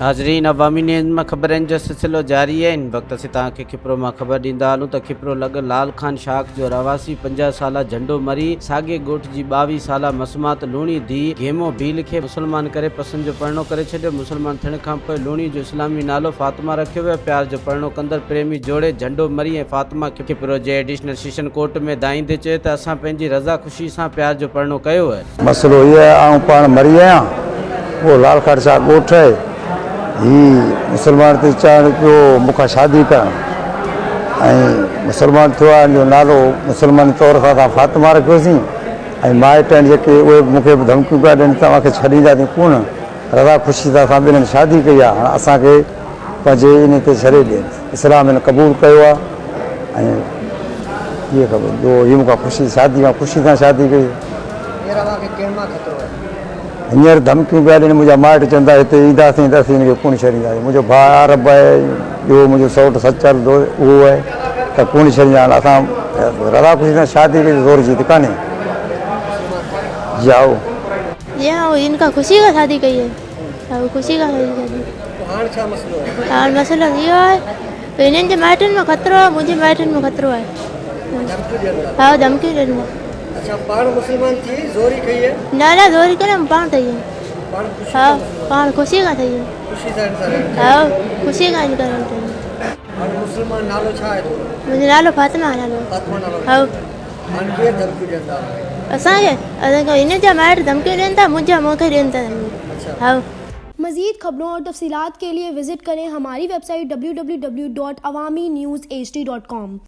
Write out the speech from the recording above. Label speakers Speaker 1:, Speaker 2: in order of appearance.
Speaker 1: हाज़रीन, अवामी न्यूज़ में ख़बरनि जो सिलसिलो जारी है। इन वक्त असीं तव्हांखे खिपरो में ख़बर ॾींदा हलूं त खिपरो लॻ लाल खान शाख जो रवासी 50 साला झंडो मरी साॻे ॻोठ जी 22 साला मसमात लूणी धी घेमो भील खे मुसलमान करे पसंद जो परिणो करे छॾियो। मुसलमान थियण खां पोइ लूणी जो इस्लामी नालो फातिमा रखियो वियो। प्यार जो परिणो कंदड़ प्रेमी जोड़े झंडो मरी ऐं फातिमा खे खिपरो जे एडिशनल सेशन कोर्ट में दाईंदे चयो त असां पंहिंजी रज़ा ख़ुशी सां प्यार जो परिणो कयो आहे।
Speaker 2: मसलो ये है पाण मरी आहियां, वो लाल खान शाह ॻोठ है, ही मुसलमान ते चवण पियो मूंखां शादी करण ऐं मुसलमान थियो आहे, जो नालो मुसलमान तौर सां असां फातिमा रखियोसीं ऐं माइट आहिनि जेके उहे मूंखे बि धमकियूं पिया ॾियनि तव्हांखे छॾींदासीं कोन, रज़ा ख़ुशी सां असां ॿिन्हिनि शादी कई आहे। हाणे असांखे पंहिंजे इन ते छॾे ॾियनि, इस्लाम हिन क़बूल कयो आहे ऐं कीअं ख़बर जो हीअ मूंखां ख़ुशी शादी मां ख़ुशी सां शादी कई। हींअर धमकियूं पिया ॾियनि, मुंहिंजा माइट चवंदा हिते ईंदासीं त असीं हिनखे कोन छॾींदासीं। मुंहिंजो भाउ अरब आहे, ॿियो मुंहिंजो सौटु सचल उहो आहे त कोन छॾींदा। हाणे असां रज़ा ख़ुशी सां शादी कई, ज़ोर जी त कान्हे। जाओ
Speaker 3: इनका खुशी का शादी कही है, खुशी का शादी। हाणे मसलो इहो आहे त हिननि जे माइटनि में ख़तरो आहे, मुंहिंजे माइटनि में ख़तरो आहे। हा, धमकी ॾिनी।
Speaker 4: अच्छा, पाण मुसलमान थी ज़ोरी कई है?
Speaker 3: न ज़ोरी करे पाण ठही है। हा, पाण खुशी का ठही है।
Speaker 4: खुशी सां इंसान।
Speaker 3: हा, खुशी का इनकार ठही है।
Speaker 4: हाणे मुसलमान नालो छा आहे तो?
Speaker 3: मुंहिंजो नालो फातिमा नालो।
Speaker 4: फातिमा नालो।
Speaker 3: हा।
Speaker 4: हाणे केर धमकी ॾींदा?
Speaker 3: असांखे हिन जा माइट धमकी ॾियनि था, मुंहिंजा मूंखे ॾियनि था। हा।
Speaker 5: मज़ीद खबरों और तफसीलात के लिए विजिट करें हमारी वेबसाइट www.awamiNewsHD.com।